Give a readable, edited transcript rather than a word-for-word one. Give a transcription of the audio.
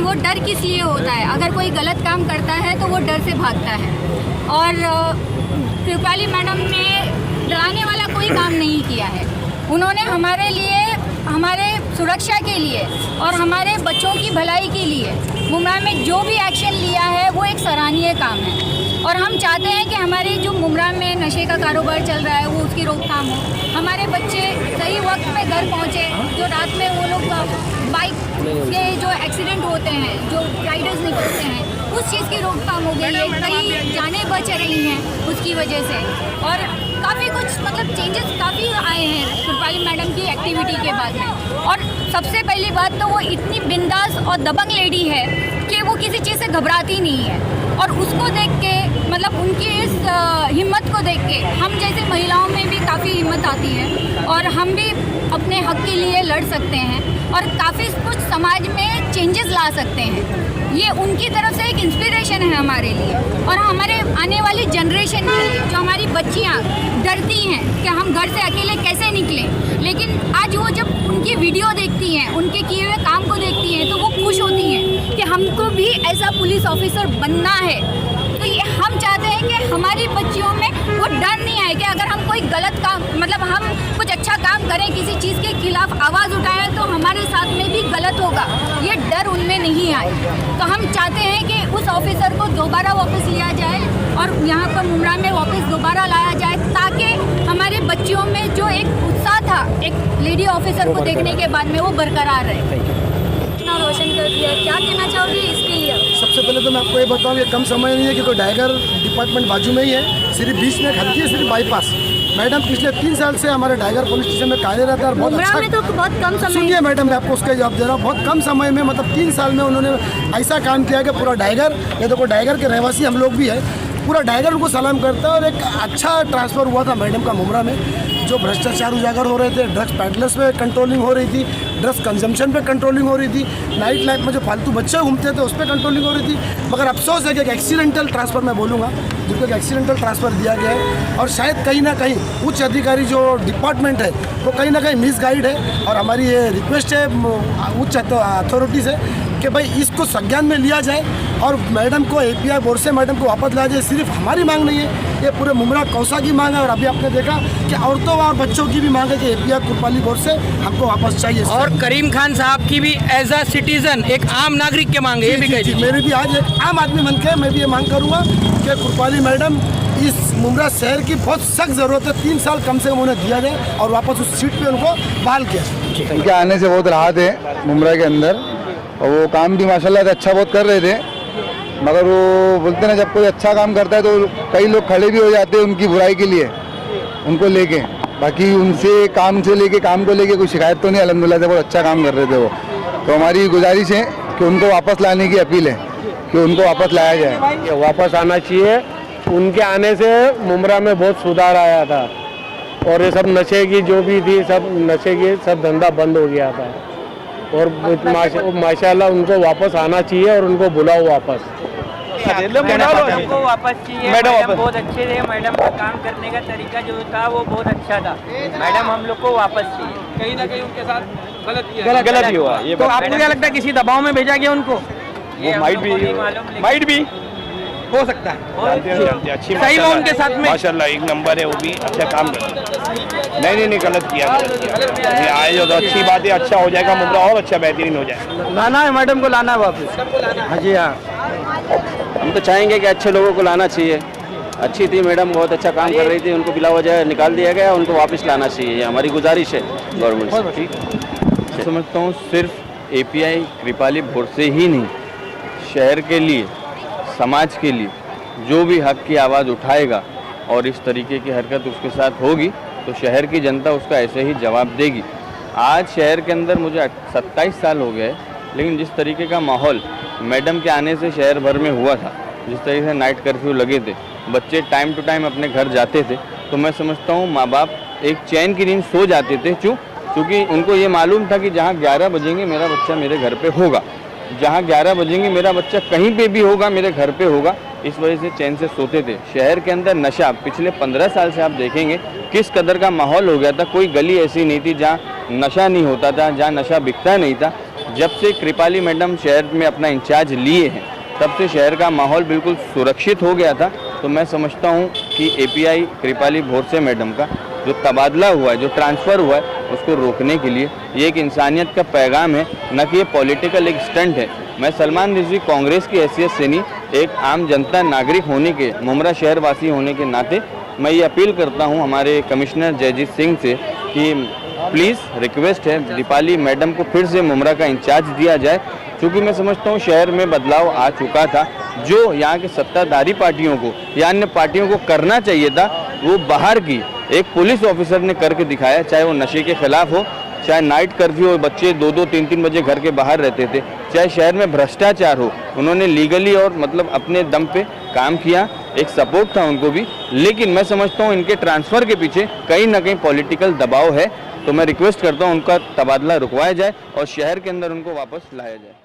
वो डर किस लिए होता है? अगर कोई गलत काम करता है तो वो डर से भागता है। और कृपाली मैडम ने डराने वाला कोई काम नहीं किया है। उन्होंने हमारे लिए, हमारे सुरक्षा के लिए और हमारे बच्चों की भलाई के लिए मुमरा में जो भी एक्शन लिया है वो एक सराहनीय काम है। और हम चाहते हैं कि हमारे जो मुमरा में नशे का कारोबार चल रहा है वो उसकी रोकथाम हो, हमारे बच्चे सही वक्त पे घर पहुँचे, जो रात में वो लोग बाइक के जो एक्सीडेंट होते हैं, जो राइडर्स निकलते हैं, उस चीज़ की रोकथाम हो गई है। कई जानें बच रही हैं उसकी वजह से। और काफ़ी कुछ मतलब चेंजेस काफ़ी आए हैं कृपाली मैडम की एक्टिविटी के बाद में। और सबसे पहली बात तो वो इतनी बिंदास और दबंग लेडी है कि वो किसी चीज़ से घबराती नहीं है। और उसको देख के मतलब उनकी इस हिम्मत को देख के हम जैसे महिलाओं में भी काफ़ी हिम्मत आती है और हम भी अपने हक के लिए लड़ सकते हैं और काफ़ी कुछ समाज में चेंजेस ला सकते हैं। ये उनकी तरफ से एक इंस्पिरेशन है हमारे लिए और हमारे आने वाली जनरेशन के लिए। जो हमारी बच्चियाँ डरती हैं कि हम घर से अकेले कैसे निकलें, लेकिन आज वो जब उनकी वीडियो देखती हैं, उनके किए हुए काम को देखती हैं, तो वो खुश होती हैं कि हमको भी ऐसा पुलिस ऑफिसर बनना है। तो ये हम चाहते हैं कि हमारी बच्चियों में वो डर नहीं आए कि अगर हम कोई गलत काम मतलब हम कुछ अच्छा काम करें, किसी चीज़ के खिलाफ आवाज़ उठाएं तो हमारे साथ में भी गलत होगा, ये डर उनमें नहीं आए। तो हम चाहते हैं कि उस ऑफिसर को दोबारा वापस लिया जाए और यहाँ पर मुमरा में वापस दोबारा लाया जाए, ताकि हमारे बच्चियों में जो एक उत्साह था एक लेडी ऑफिसर को देखने के बाद में वो बरकरार रहे। इतना रोशन कर दिया, क्या कहना चाहोगे इसके लिए? सबसे पहले तो मैं आपको ये बताऊँ कि कम समय नहीं है कि कोई टाइगर डिपार्टमेंट बाजू में ही है, सिर्फ बीच में खड़ी है, सिर्फ बाईपास। मैडम पिछले 3 साल से हमारे टाइगर पुलिस स्टेशन में कार्यरत है और बहुत अच्छा। में तो बहुत कम समय। सुनिए मैडम, मैं आपको उसका जवाब दे रहा हूँ। बहुत कम समय में मतलब 3 साल में उन्होंने ऐसा काम किया कि पूरा टाइगर, ये तो कोई टाइगर के रहवासी हम लोग भी है, पूरा टाइगर उनको सलाम करता है। और एक अच्छा ट्रांसफ़र हुआ था मैडम का मुमरा में। जो भ्रष्टाचार उजागर हो रहे थे, ड्रग्स पैडलर्स पे कंट्रोलिंग हो रही थी, ड्रग्स कंजम्पशन पे कंट्रोलिंग हो रही थी, नाइट लाइफ में जो फालतू बच्चे घूमते थे उस पर कंट्रोलिंग हो रही थी। मगर अफसोस है कि एक एक्सीडेंटल ट्रांसफ़र मैं बोलूँगा, जिनको एक एक्सीडेंटल ट्रांसफ़र दिया गया है। और शायद कहीं ना कहीं उच्च अधिकारी जो डिपार्टमेंट है वो कहीं ना कहीं मिसगाइड है। और हमारी ये रिक्वेस्ट है उच्च अथॉरिटी से कि भाई इसको संज्ञान में लिया जाए और मैडम को API बोर्ड से मैडम को वापस लाया जाए। सिर्फ हमारी मांग नहीं है, ये पूरे मुमरा कौसा की मांग है। और अभी आपने देखा कि औरतों और बच्चों की भी मांग है कि API कृपाली बोर्ड से हमको वापस चाहिए। और करीम खान साहब की भी एज अ सिटीजन, एक आम नागरिक के मांग है, ये भी कह दीजिए। मेरी भी आज एक आम आदमी बन के मैं भी ये मांग करूँगा कि कृपाली मैडम इस मुमरा शहर की बहुत सख्त ज़रूरत है। 3 साल कम से कम उन्हें दिया जाए और वापस उस सीट पे उनको बहाल किया। उनके आने से बहुत राहत है मुमरा के अंदर और वो काम भी माशाल्लाह से अच्छा बहुत कर रहे थे। मगर वो बोलते ना, जब कोई अच्छा काम करता है तो कई लोग खड़े भी हो जाते हैं उनकी बुराई के लिए, उनको लेके। बाकी उनसे काम से लेके काम को लेके कोई शिकायत तो नहीं, अल्हम्दुलिल्लाह से बहुत अच्छा काम कर रहे थे वो। तो हमारी गुजारिश है कि उनको वापस लाने की अपील है कि उनको वापस लाया जाए। वापस आना चाहिए। उनके आने से मुमरा में बहुत सुधार आया था और ये सब नशे की जो भी थी, सब नशे की सब धंधा बंद हो गया था। और माशाल्लाह उनको वापस आना चाहिए और उनको बुलाओ वापस। मैडम को वापस चाहिए। मैडम बहुत अच्छे थे, मैडम का काम करने का तरीका जो था वो बहुत अच्छा था। मैडम हम लोग को वापस चाहिए। कहीं ना कहीं उनके साथ गलत ही हुआ। तो आपको क्या लगता है किसी दबाव में भेजा गया उनको? माइट भी हो सकता है। अच्छी सही में उनके साथ में माशाल्लाह एक नंबर है, वो भी अच्छा काम करता है। नहीं गलत किया। ये आए जो तो अच्छी बात है, अच्छा हो जाएगा मुमरा और अच्छा बेहतरीन हो जाएगा। लाना है मैडम को, लाना है वापस। हाँ जी हाँ, हम तो चाहेंगे कि अच्छे लोगों को लाना चाहिए। अच्छी थी मैडम, बहुत अच्छा काम कर रही थी, उनको बिला वजह निकाल दिया गया, उनको वापस लाना चाहिए। हमारी गुजारिश है गवर्नमेंट से। ठीक समझता हूँ सिर्फ API कृपाली बोर्ड से ही नहीं, शहर के लिए, समाज के लिए जो भी हक की आवाज़ उठाएगा और इस तरीके की हरकत उसके साथ होगी तो शहर की जनता उसका ऐसे ही जवाब देगी। आज शहर के अंदर मुझे 27 साल हो गए, लेकिन जिस तरीके का माहौल मैडम के आने से शहर भर में हुआ था, जिस तरीके से नाइट कर्फ्यू लगे थे, बच्चे टाइम टू टाइम अपने घर जाते थे, तो मैं समझता हूँ माँ बाप एक चैन की नींद सो जाते थे। क्योंकि उनको ये मालूम था कि जहाँ 11 बजेंगे मेरा बच्चा मेरे घर पे होगा, जहाँ 11 बजेंगे मेरा बच्चा कहीं पे भी होगा, मेरे घर पे होगा। इस वजह से चैन से सोते थे। शहर के अंदर नशा पिछले 15 साल से आप देखेंगे किस कदर का माहौल हो गया था। कोई गली ऐसी नहीं थी जहाँ नशा नहीं होता था, जहाँ नशा बिकता नहीं था। जब से कृपाली मैडम शहर में अपना इंचार्ज लिए हैं तब से शहर का माहौल बिल्कुल सुरक्षित हो गया था। तो मैं समझता हूं कि एपीआई कृपाली भोरसे मैडम का जो तबादला हुआ है, जो ट्रांसफ़र हुआ है, उसको रोकने के लिए ये एक इंसानियत का पैगाम है, न कि ये पॉलिटिकल एक स्टंट है। मैं सलमान रिजवी कांग्रेस की हैसियत से नहीं, एक आम जनता नागरिक होने के, मुमरा शहर वासी होने के नाते मैं ये अपील करता हूँ हमारे कमिश्नर जयजीत सिंह से कि प्लीज़ रिक्वेस्ट है दीपाली मैडम को फिर से मुमरा का इंचार्ज दिया जाए, क्योंकि मैं समझता हूँ शहर में बदलाव आ चुका था। जो यहाँ के सत्ताधारी पार्टियों को या अन्य पार्टियों को करना चाहिए था वो बाहर की एक पुलिस ऑफिसर ने करके दिखाया, चाहे वो नशे के खिलाफ हो, चाहे नाइट कर्फ्यू हो, बच्चे 2-2, 3-3 बजे घर के बाहर रहते थे, चाहे शहर में भ्रष्टाचार हो, उन्होंने लीगली और मतलब अपने दम पे काम किया, एक सपोर्ट था उनको भी। लेकिन मैं समझता हूँ इनके ट्रांसफ़र के पीछे कहीं ना कहीं पॉलिटिकल दबाव है। तो मैं रिक्वेस्ट करता हूँ उनका तबादला रुकवाया जाए और शहर के अंदर उनको वापस लाया जाए।